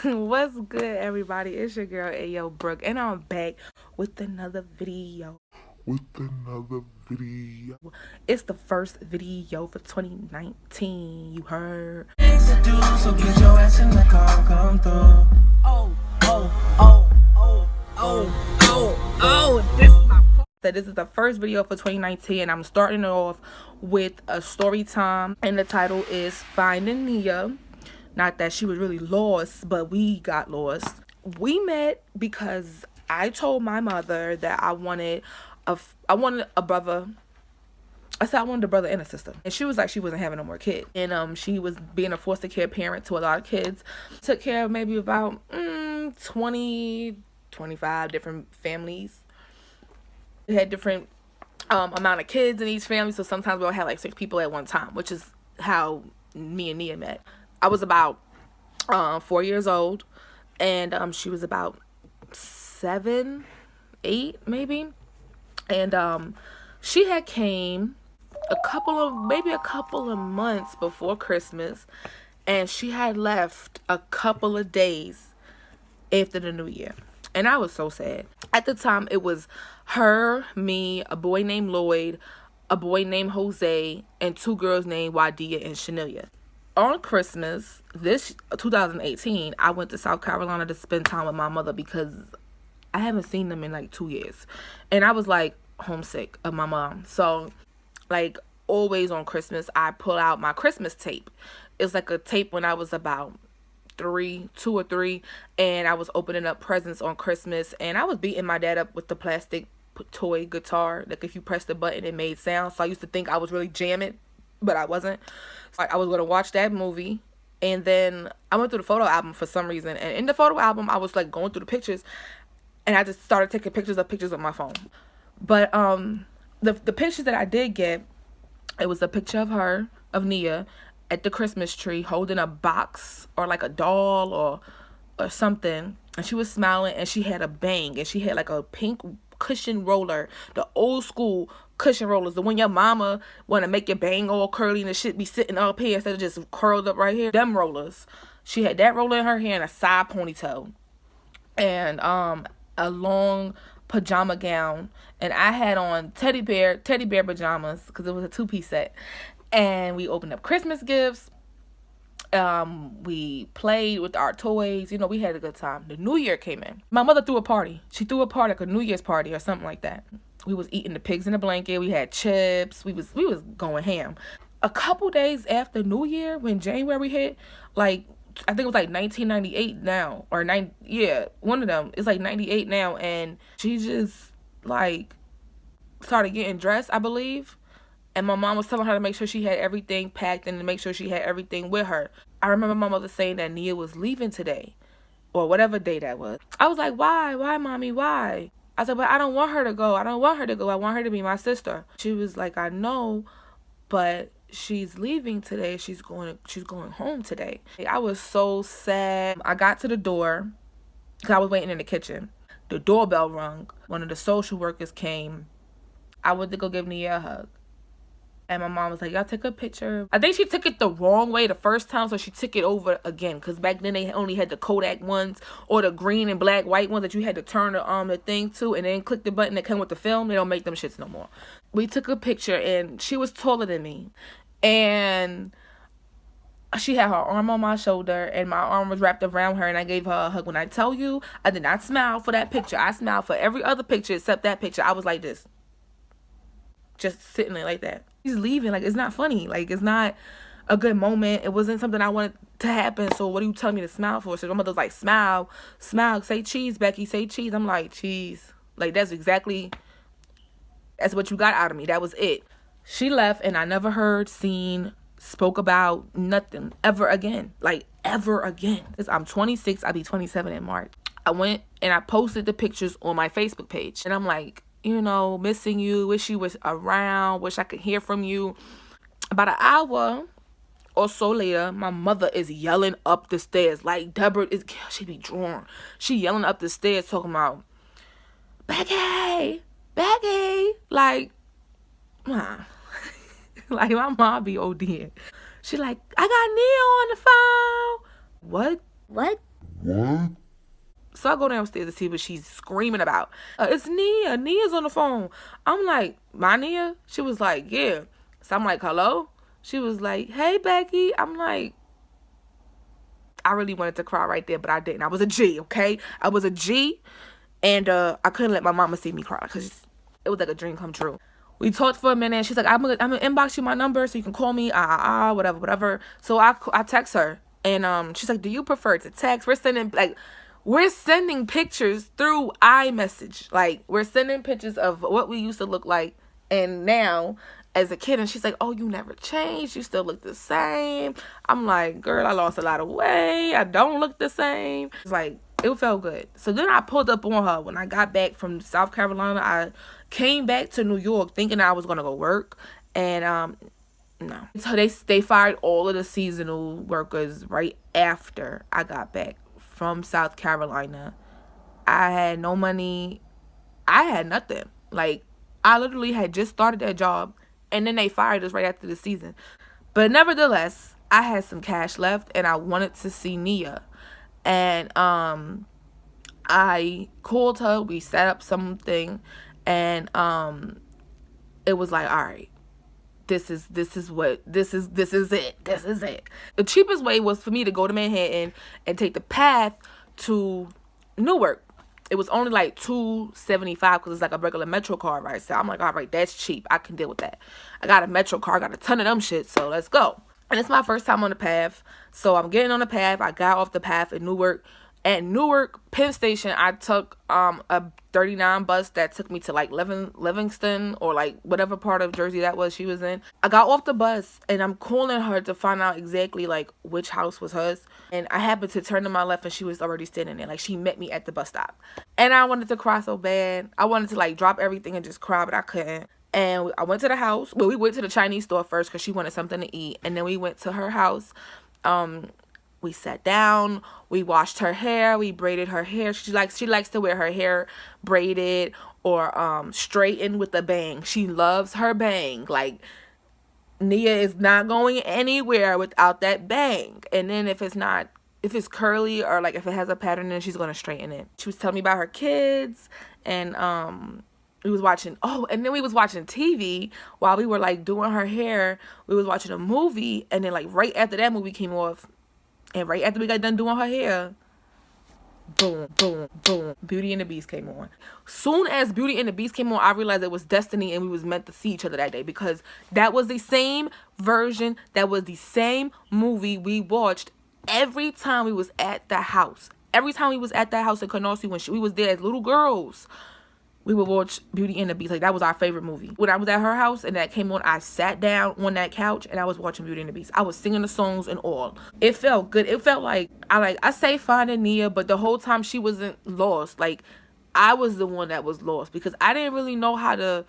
What's good, everybody? It's your girl AYOOBROOK, and I'm back with another video. It's the first video for 2019. You heard? Things to do, so get your ass in the car, come through. This is the first video for 2019, and I'm starting it off with a story time, and the title is Finding Nia. Not that she was really lost, but we got lost. We met because I told my mother that I wanted a brother. I said I wanted a brother and a sister. And she was like, she wasn't having no more kids. And she was being a foster care parent to a lot of kids. Took care of maybe about 20, 25 different families. They had different amount of kids in each family. So sometimes we'll have like 6 people at one time, which is how me and Nia met. I was about 4 years old, and she was about 7, 8 maybe. And she had came a couple of months before Christmas, and she had left a couple of days after the New Year. And I was so sad. At the time, it was her, me, a boy named Lloyd, a boy named Jose, and 2 girls named Wadia and Shanelia. On Christmas, this 2018, I went to South Carolina to spend time with my mother because I haven't seen them in like 2 years. And I was like homesick of my mom. So like always on Christmas, I pull out my Christmas tape. It's like a tape when I was about 2 or 3, and I was opening up presents on Christmas, and I was beating my dad up with the plastic toy guitar. Like if you pressed the button, it made sound. So I used to think I was really jamming, but I wasn't. So I was going to watch that movie, and then I went through the photo album for some reason, and in the photo album, I was like going through the pictures, and I just started taking pictures of my phone. But the pictures that I did get, it was a picture of her, of Nia, at the Christmas tree holding a box or like a doll or something, and she was smiling, and she had a bang, and she had like a pink cushion roller, the old school cushion rollers, the one your mama want to make your bang all curly and the shit be sitting up here instead of just curled up right here. Them rollers. She had that roller in her hair and a side ponytail, and a long pajama gown, and I had on teddy bear pajamas because it was a 2-piece set. And we opened up Christmas gifts. We played with our toys. You know, we had a good time. The New Year came in. My mother threw a party. She threw a party, like a New Year's party or something like that. We was eating the pigs in a blanket. We had chips. We was going ham. A couple days after New Year, when January hit, like I think it was like 1998 now, or one of them. It's like 98 now, and she just like started getting dressed, I believe. And my mom was telling her to make sure she had everything packed and to make sure she had everything with her. I remember my mother saying that Nia was leaving today, or whatever day that was. I was like, why? Why, mommy? Why? I said, but I don't want her to go. I want her to be my sister. She was like, I know, but she's leaving today. She's going home today. I was so sad. I got to the door because I was waiting in the kitchen. The doorbell rung. One of the social workers came. I went to go give Nia a hug. And my mom was like, y'all take a picture. I think she took it the wrong way the first time, so she took it over again. Because back then they only had the Kodak ones or the green and black white ones that you had to turn the thing to and then click the button that came with the film. They don't make them shits no more. We took a picture, and she was taller than me. And she had her arm on my shoulder, and my arm was wrapped around her, and I gave her a hug. When I tell you, I did not smile for that picture. I smiled for every other picture except that picture. I was like this. Just sitting there like that. She's leaving. Like, it's not funny. Like, it's not a good moment. It wasn't something I wanted to happen. So what are you telling me to smile for? So my mother's like, smile, say cheese, Becky, say cheese. I'm like, cheese. Like, that's what you got out of me. That was it. She left, and I never heard, seen, spoke about nothing ever again. Like, ever again. I'm 26. I'll be 27 in March. I went and I posted the pictures on my Facebook page, and I'm like, you know, missing you, wish you was around, wish I could hear from you. About an hour or so later, my mother is yelling up the stairs. Like, Deborah she be drawn. She yelling up the stairs talking about, Becky. Like, like my mom be ODing. She like, I got Nia on the phone. What? What? So I go downstairs to see what she's screaming about. It's Nia. Nia's on the phone. I'm like, my Nia? She was like, yeah. So I'm like, hello? She was like, hey, Becky. I'm like, I really wanted to cry right there, but I didn't. I was a G, okay? I was a G, and I couldn't let my mama see me cry because it was like a dream come true. We talked for a minute. She's like, I'm gonna inbox you my number so you can call me, whatever. So I text her, and she's like, do you prefer to text? We're sending pictures through iMessage. Like, we're sending pictures of what we used to look like and now as a kid. And she's like, oh, you never changed. You still look the same. I'm like, girl, I lost a lot of weight. I don't look the same. It's like, it felt good. So then I pulled up on her when I got back from South Carolina. I came back to New York thinking I was going to go work. And no. So they fired all of the seasonal workers right after I got back from South Carolina. I had no money. I had nothing. Like, I literally had just started that job, and then they fired us right after the season. But nevertheless, I had some cash left, and I wanted to see Nia. And I called her. We set up something, and it was like, all right, this is it. This is it. The cheapest way was for me to go to Manhattan and take the path to Newark. It was only like $2.75 because it's like a regular Metro card, right? So I'm like, all right, that's cheap. I can deal with that. I got a Metro card, got a ton of them shit, so let's go. And it's my first time on the path, so I'm getting on the path. I got off the path in Newark. At Newark Penn Station, I took a 39 bus that took me to like Livingston or like whatever part of Jersey that was she was in. I got off the bus and I'm calling her to find out exactly like which house was hers. And I happened to turn to my left and she was already standing there. Like, she met me at the bus stop. And I wanted to cry so bad. I wanted to like drop everything and just cry, but I couldn't. And I went to the house. Well, we went to the Chinese store first because she wanted something to eat. And then we went to her house. We sat down, we washed her hair, we braided her hair. She likes to wear her hair braided or straightened with a bang. She loves her bang. Like, Nia is not going anywhere without that bang. And then if it's curly or like if it has a pattern, then she's gonna straighten it. She was telling me about her kids, and we was watching TV while we were like doing her hair. We was watching a movie, and then like right after that movie came off, and right after we got done doing her hair, boom, boom, boom, Beauty and the Beast came on. Soon as Beauty and the Beast came on, I realized it was destiny and we was meant to see each other that day, because that was the same version, that was the same movie we watched every time we was at the house. Every time we was at that house in Canarsie when we was there as little girls, we would watch Beauty and the Beast. Like, that was our favorite movie. When I was at her house and that came on, I sat down on that couch and I was watching Beauty and the Beast. I was singing the songs and all. It felt good. It felt like, I say finding Nia, but the whole time she wasn't lost. Like, I was the one that was lost because I didn't really know how to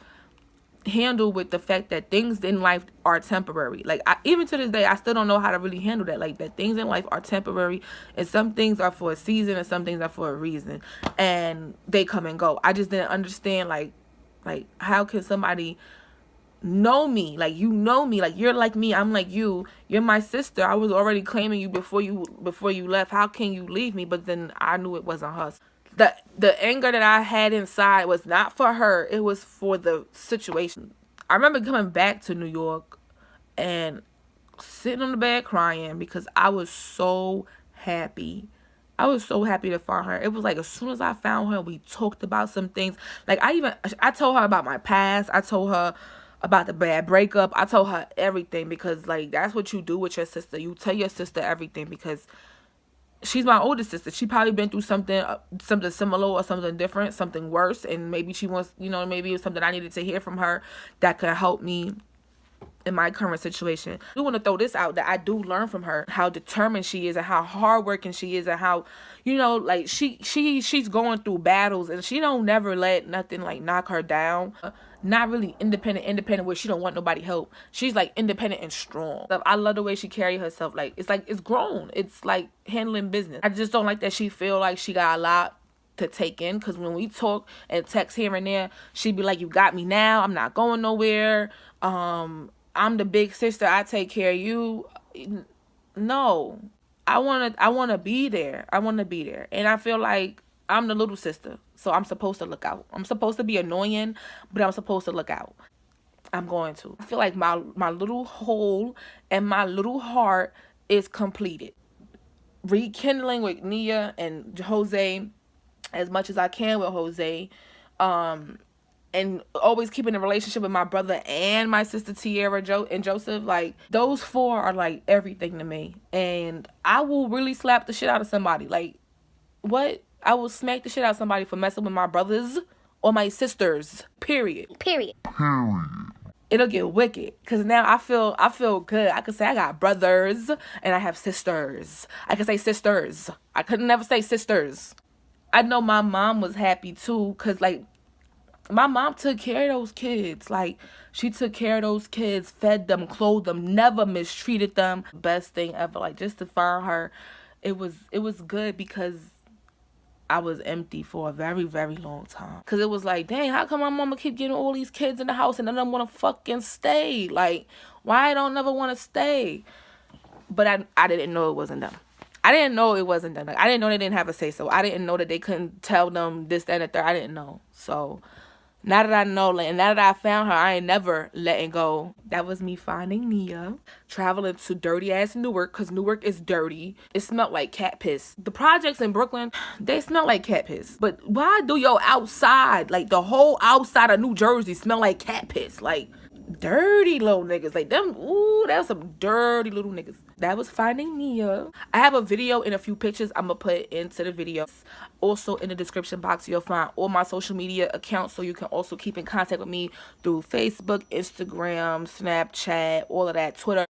handle with the fact that things in life are temporary. Like, even to this day, I still don't know how to really handle that. Like, that things in life are temporary, and some things are for a season and some things are for a reason, and they come and go. I just didn't understand, like how can somebody know me? Like, you know me, like, you're like me, I'm like you, you're my sister. I was already claiming you before you left. How can you leave me? But then I knew it wasn't her. The anger that I had inside was not for her. It was for the situation. I remember coming back to New York and sitting on the bed crying because I was so happy. I was so happy to find her. It was like as soon as I found her, we talked about some things. Like, I told her about my past. I told her about the bad breakup. I told her everything because, like, that's what you do with your sister. You tell your sister everything because she's my older sister. She probably been through something similar or something different, something worse, and maybe she wants, maybe it was something I needed to hear from her that could help me in my current situation. I do want to throw this out, that I do learn from her how determined she is and how hardworking she is and how, like, she's going through battles and she don't never let nothing like knock her down. Not really independent where she don't want nobody help. She's like independent and strong. I love the way she carry herself. Like, it's grown. It's like handling business. I just don't like that she feel like she got a lot to take in, because when we talk and text here and there, she be like, you got me now, I'm not going nowhere, I'm the big sister, I take care of you. No, I wanna be there. I wanna be there. And I feel like I'm the little sister. So I'm supposed to look out. I'm supposed to be annoying, but I'm supposed to look out. I'm going to. I feel like my little hole and my little heart is completed. Rekindling with Nia and Jose as much as I can with Jose. And always keeping a relationship with my brother and my sister Tierra and Joseph. Like, those four are like everything to me. And I will really slap the shit out of somebody. Like, what? I will smack the shit out of somebody for messing with my brothers or my sisters. Period. It'll get wicked. Cause now I feel good. I could say I got brothers and I have sisters. I could say sisters. I could never say sisters. I know my mom was happy too, cause like my mom took care of those kids. Like, she took care of those kids, fed them, clothed them, never mistreated them. Best thing ever. Like, just to find her, it was good because I was empty for a very, very long time. Because it was like, dang, how come my mama keep getting all these kids in the house and none of them want to fucking stay? Like, why I don't never want to stay? But I didn't know it wasn't them. I didn't know it wasn't them. Like, I didn't know they didn't have a say so. I didn't know that they couldn't tell them this, that, and the third. I didn't know. So now that I know, like, and now that I found her, I ain't never letting go. That was me finding Nia, traveling to dirty ass Newark, because Newark is dirty. It smelled like cat piss. The projects in Brooklyn, they smell like cat piss. But why do your outside, like the whole outside of New Jersey, smell like cat piss? Like, dirty little niggas. Like, them, ooh, that was some dirty little niggas. That was finding Nia. I have a video and a few pictures I'm gonna put into the video. Also in the description box, you'll find all my social media accounts, so you can also keep in contact with me through Facebook, Instagram, Snapchat, all of that, Twitter.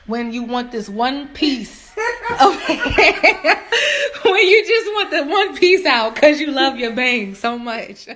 When you want this one piece of when you just want the one piece out because you love your bang so much.